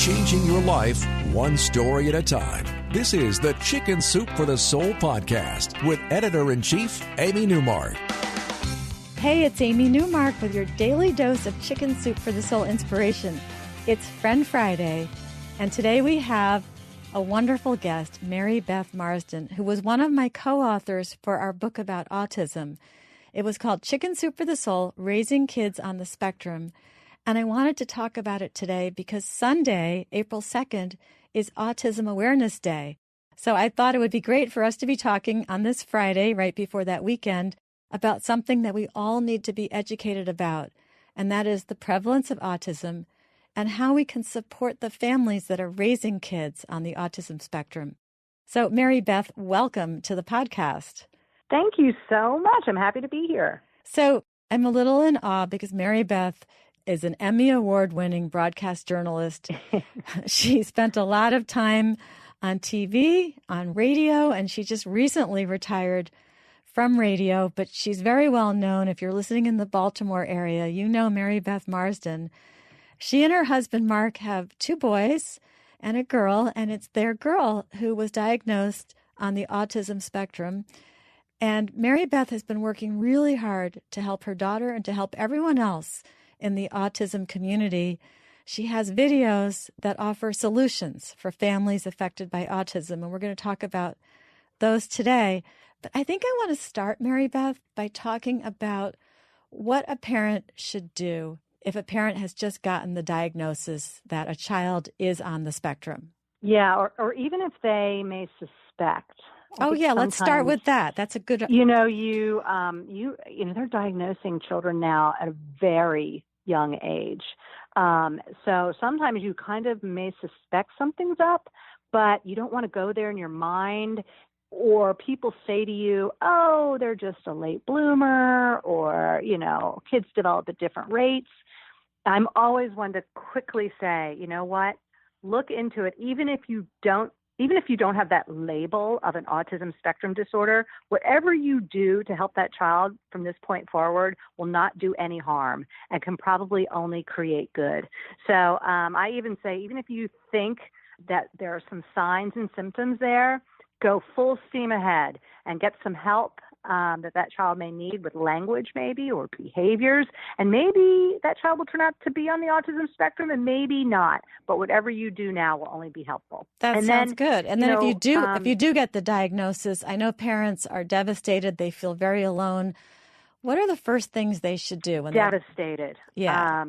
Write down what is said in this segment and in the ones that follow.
changing your life one story at a time. This is the Chicken Soup for the Soul podcast with Editor-in-Chief Amy Newmark. Hey, it's Amy Newmark with your daily dose of Chicken Soup for the Soul inspiration. It's Friend Friday, and today we have a wonderful guest, Mary Beth Marsden, who was one of my co-authors for our book about autism. It was called Chicken Soup for the Soul, Raising Kids on the Spectrum. And I wanted to talk about it today because Sunday, April 2nd, is Autism Awareness Day. So I thought it would be great for us to be talking on this Friday, right before that weekend, about something that we all need to be educated about, and that is the prevalence of autism and how we can support the families that are raising kids on the autism spectrum. So, Mary Beth, welcome to the podcast. Thank you so much. I'm happy to be here. So I'm a little in awe because Mary Beth is an Emmy Award-winning broadcast journalist. She spent a lot of time on TV, on radio, and she just recently retired from radio, but she's very well known. If you're listening in the Baltimore area, you know Mary Beth Marsden. She and her husband, Mark, have 2 boys and a girl, and it's their girl who was diagnosed on the autism spectrum. And Mary Beth has been working really hard to help her daughter and to help everyone else in the autism community. She has videos that offer solutions for families affected by autism, and we're going to talk about those today. But I think I want to start, Mary Beth, by talking about what a parent should do if a parent has just gotten the diagnosis that a child is on the spectrum. Yeah, or even if they may suspect. Oh, yeah, let's start with that. That's a good... They're diagnosing children now at a very young age. So sometimes you kind of may suspect something's up, but you don't want to go there in your mind, or people say to you, oh, they're just a late bloomer, or, kids develop at different rates. I'm always one to quickly say, you know what, look into it. Even if you don't have that label of an autism spectrum disorder, whatever you do to help that child from this point forward will not do any harm and can probably only create good. So I even say, even if you think that there are some signs and symptoms there, go full steam ahead and get some help that child may need with language maybe or behaviors. And maybe that child will turn out to be on the autism spectrum and maybe not. But whatever you do now will only be helpful. That sounds good. And then if you do get the diagnosis, I know parents are devastated. They feel very alone. What are the first things they should do? Devastated. Yeah.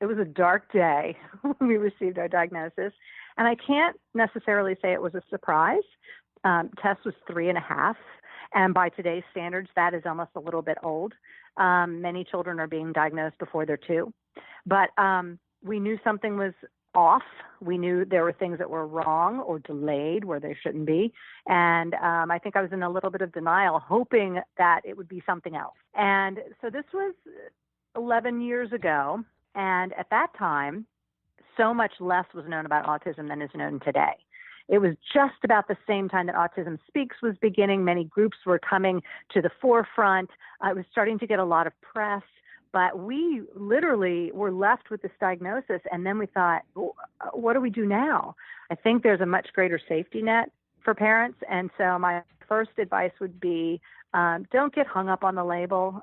It was a dark day when we received our diagnosis. And I can't necessarily say it was a surprise. Test was 3.5. And by today's standards, that is almost a little bit old. Many children are being diagnosed before they're 2. But we knew something was off. We knew there were things that were wrong or delayed where they shouldn't be. And I think I was in a little bit of denial, hoping that it would be something else. And so this was 11 years ago. And at that time, so much less was known about autism than is known today. It was just about the same time that Autism Speaks was beginning. Many groups were coming to the forefront. It was starting to get a lot of press, but we literally were left with this diagnosis. And then we thought, what do we do now? I think there's a much greater safety net for parents. And so my first advice would be, don't get hung up on the label.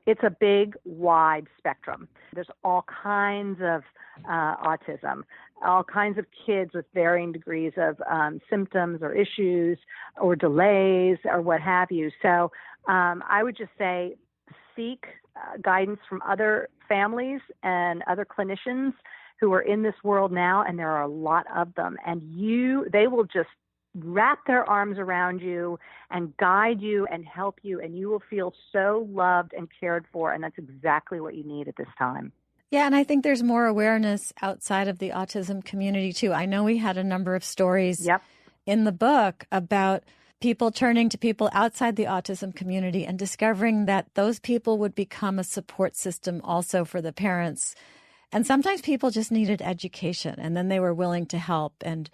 It's a big, wide spectrum. There's all kinds of autism, all kinds of kids with varying degrees of symptoms or issues or delays or what have you. So I would just say seek guidance from other families and other clinicians who are in this world now, and there are a lot of them. And they will just wrap their arms around you and guide you and help you, and you will feel so loved and cared for, and that's exactly what you need at this time. Yeah, and I think there's more awareness outside of the autism community, too. I know we had a number of stories in the book about people turning to people outside the autism community and discovering that those people would become a support system also for the parents. And sometimes people just needed education, and then they were willing to help and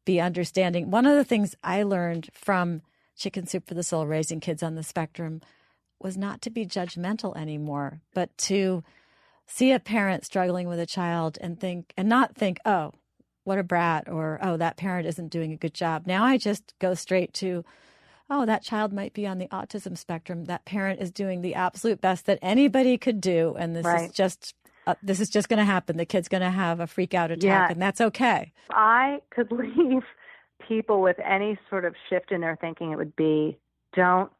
be understanding. One of the things I learned from Chicken Soup for the Soul, Raising Kids on the Spectrum, was not to be judgmental anymore, but to see a parent struggling with a child and not think, oh, what a brat, or, oh, that parent isn't doing a good job. Now I just go straight to, oh, that child might be on the autism spectrum. That parent is doing the absolute best that anybody could do. And this is just going to happen. The kid's going to have a freak out attack, and that's okay. If I could leave people with any sort of shift in their thinking, it would be, don't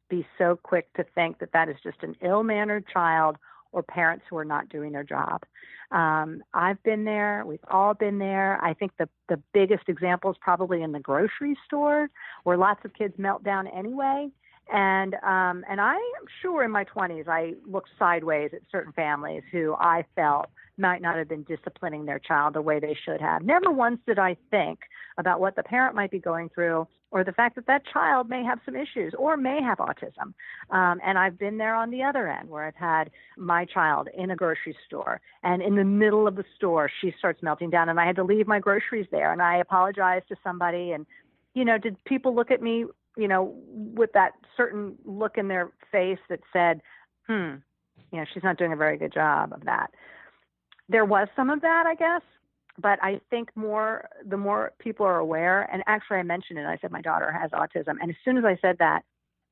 be so quick to think that that is just an ill-mannered child or parents who are not doing their job. I've been there. We've all been there. I think the biggest example is probably in the grocery store, where lots of kids melt down anyway. And I am sure in my 20s I looked sideways at certain families who I felt might not have been disciplining their child the way they should have. Never once did I think about what the parent might be going through, or the fact that that child may have some issues or may have autism. And I've been there on the other end, where I've had my child in a grocery store, and in the middle of the store, she starts melting down, and I had to leave my groceries there, and I apologized to somebody. And, did people look at me, with that certain look in their face that said, she's not doing a very good job of that? There was some of that, I guess. But I think the more people are aware, and actually I mentioned it, I said my daughter has autism. And as soon as I said that,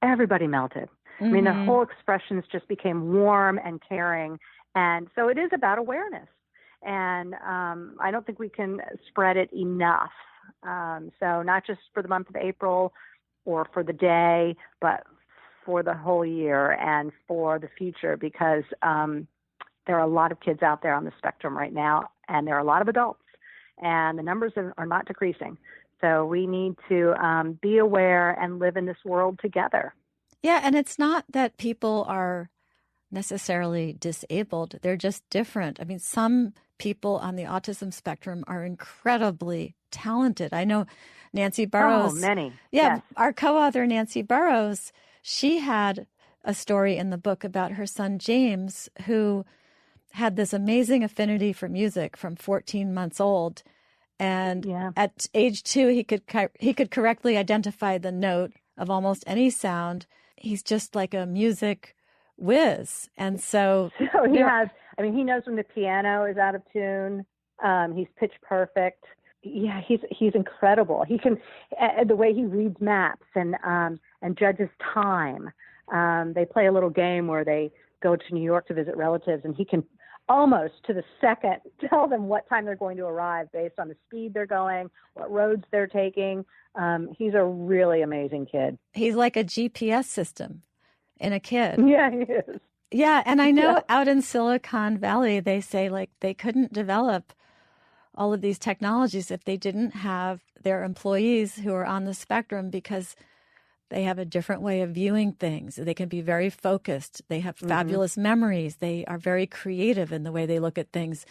everybody melted. Mm-hmm. I mean, the whole expressions just became warm and caring. And so it is about awareness. And I don't think we can spread it enough. So not just for the month of April or for the day, but for the whole year and for the future, because there are a lot of kids out there on the spectrum right now, and there are a lot of adults, and the numbers are not decreasing. So we need to be aware and live in this world together. Yeah, and it's not that people are necessarily disabled. They're just different. I mean, some people on the autism spectrum are incredibly talented. I know Nancy Burroughs. Oh, many. Yeah, yes. Our co-author, Nancy Burroughs, she had a story in the book about her son, James, who had this amazing affinity for music from 14 months old. And at age 2, he could correctly identify the note of almost any sound. He's just like a music whiz. And so he knows when the piano is out of tune. He's pitch perfect. Yeah, he's incredible. He can, the way he reads maps and judges time. They play a little game where they go to New York to visit relatives, and he can almost to the second tell them what time they're going to arrive based on the speed they're going, what roads they're taking. He's a really amazing kid. He's like a GPS system in a kid. Yeah, he is. Yeah, and I know out in Silicon Valley, they say like they couldn't develop all of these technologies if they didn't have their employees who are on the spectrum, because they have a different way of viewing things. They can be very focused. They have fabulous memories. They are very creative in the way they look at things.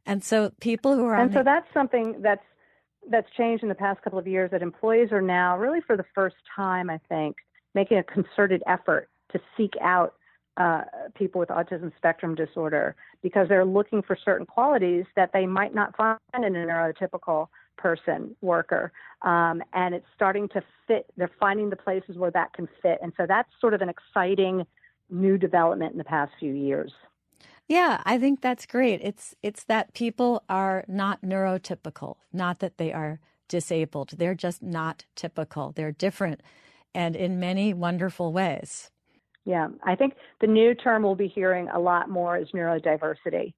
And so people who are so that's something that's changed in the past couple of years, that employees are now really for the first time, I think, making a concerted effort to seek out people with autism spectrum disorder, because they're looking for certain qualities that they might not find in a neurotypical worker. And it's starting to fit. They're finding the places where that can fit. And so that's sort of an exciting new development in the past few years. Yeah, I think that's great. It's that people are not neurotypical, not that they are disabled. They're just not typical. They're different, and in many wonderful ways. Yeah, I think the new term we'll be hearing a lot more is neurodiversity.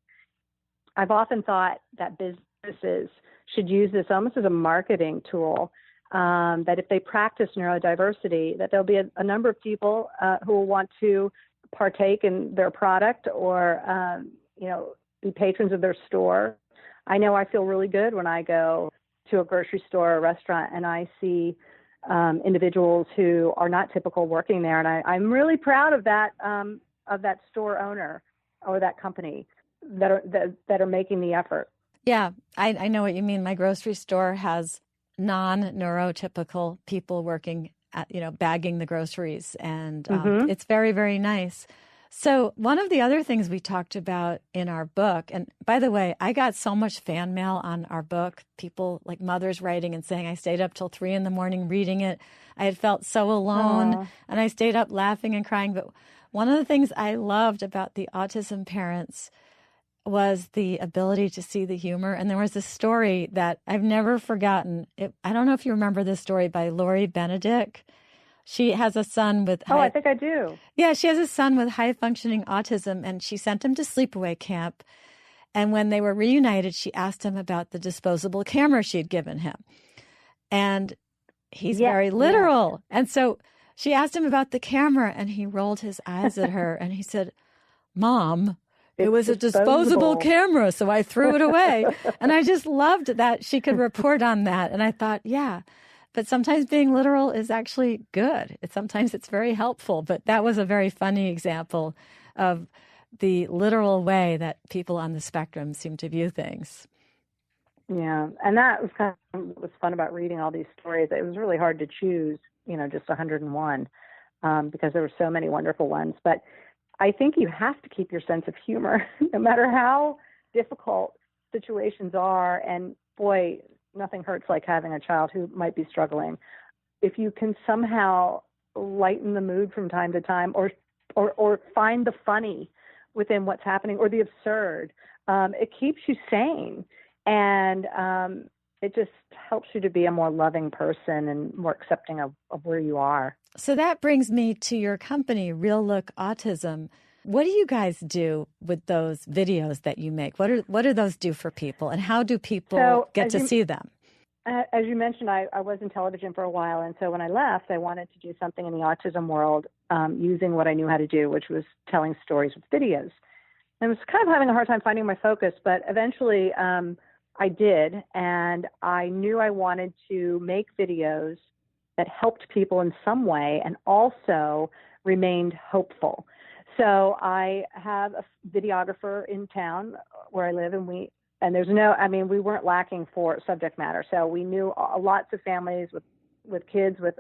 I've often thought that businesses should use this almost as a marketing tool, that if they practice neurodiversity, that there'll be a number of people who will want to partake in their product or, be patrons of their store. I know I feel really good when I go to a grocery store or a restaurant and I see individuals who are not typical working there. And I'm really proud of that store owner or that company that are making the effort. Yeah, I know what you mean. My grocery store has non-neurotypical people working at, bagging the groceries, and it's very, very nice. So one of the other things we talked about in our book, and by the way, I got so much fan mail on our book, people like mothers writing and saying, I stayed up till 3 a.m. reading it. I had felt so alone, and I stayed up laughing and crying. But one of the things I loved about the autism parents was the ability to see the humor. And there was a story that I've never forgotten. I don't know if you remember this story by Lori Benedict. She has a son with I think I do. Yeah, she has a son with high-functioning autism, and she sent him to sleepaway camp. And when they were reunited, she asked him about the disposable camera she'd given him. And he's very literal. And so she asked him about the camera, and he rolled his eyes at her, and he said, "Mom, it was a disposable camera, so I threw it away." And I just loved that she could report on that. And I thought, yeah, but sometimes being literal is actually good. Sometimes it's very helpful. But that was a very funny example of the literal way that people on the spectrum seem to view things. Yeah, and that was kind of what was fun about reading all these stories. It was really hard to choose, just 101, because there were so many wonderful ones. But I think you have to keep your sense of humor, no matter how difficult situations are. And boy, nothing hurts like having a child who might be struggling. If you can somehow lighten the mood from time to time, or find the funny within what's happening, or the absurd, it keeps you sane. And it just helps you to be a more loving person and more accepting of where you are. So that brings me to your company, Real Look Autism. What do you guys do with those videos that you make? What do those do for people, and how do people get to see them? As you mentioned, I was in television for a while, and so when I left, I wanted to do something in the autism world using what I knew how to do, which was telling stories with videos. I was kind of having a hard time finding my focus, but eventually I did, and I knew I wanted to make videos that helped people in some way and also remained hopeful. So I have a videographer in town where I live, and we weren't lacking for subject matter. So we knew lots of families with kids with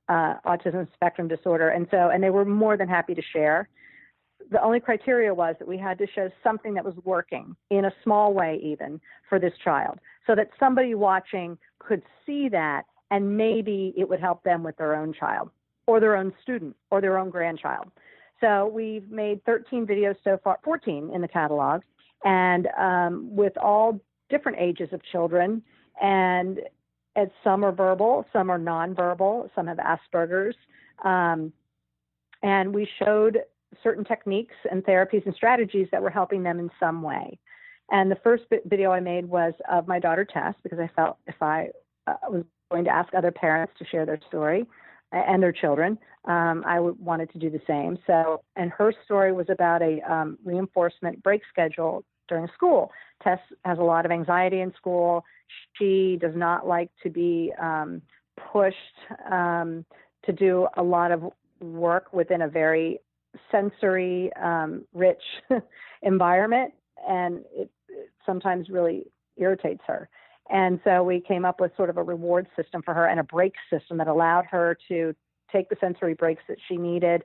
autism spectrum disorder, and they were more than happy to share. The only criteria was that we had to show something that was working in a small way, even for this child, so that somebody watching could see that, and maybe it would help them with their own child or their own student or their own grandchild. So we've made 13 videos so far, 14 in the catalog, and with all different ages of children. And some are verbal, some are nonverbal, some have Asperger's. And we showed certain techniques and therapies and strategies that were helping them in some way. And the first video I made was of my daughter Tess, because I felt if I was going to ask other parents to share their story and their children, I wanted to do the same. So, and her story was about a reinforcement break schedule during school. Tess has a lot of anxiety in school. She does not like to be pushed to do a lot of work within a very sensory rich environment, and it sometimes really irritates her. And so we came up with sort of a reward system for her and a break system that allowed her to take the sensory breaks that she needed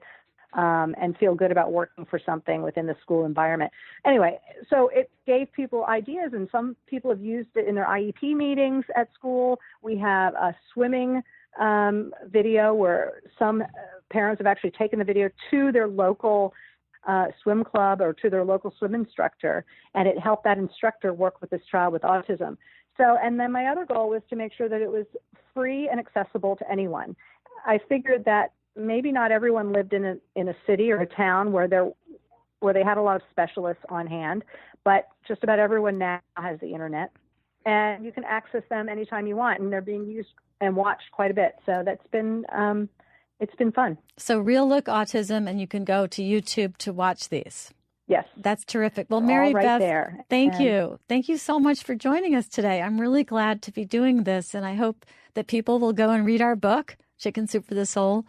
and feel good about working for something within the school environment. Anyway, so it gave people ideas, and some people have used it in their IEP meetings at school. We have a swimming video where some parents have actually taken the video to their local swim club or to their local swim instructor, and it helped that instructor work with this child with autism. So, and then my other goal was to make sure that it was free and accessible to anyone. I figured that maybe not everyone lived in a city or a town where they had a lot of specialists on hand, but just about everyone now has the internet, and you can access them anytime you want, and they're being used and watched quite a bit. So that's been it's been fun. So Real Look Autism, and you can go to YouTube to watch these. Yes. That's terrific. Well, Mary Beth, there. Thank you. Thank you so much for joining us today. I'm really glad to be doing this, and I hope that people will go and read our book, Chicken Soup for the Soul,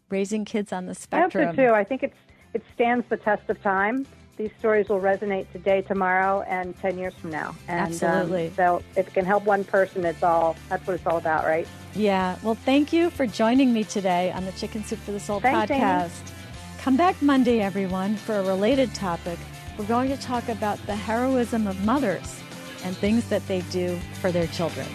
Raising Kids on the Spectrum. I hope so, too. I think it stands the test of time. These stories will resonate today, tomorrow, and 10 years from now. And, absolutely. So if it can help one person, that's what it's all about, right? Yeah. Well, thank you for joining me today on the Chicken Soup for the Soul Thanks, podcast. Amy. Come back Monday, everyone, for a related topic. We're going to talk about the heroism of mothers and things that they do for their children.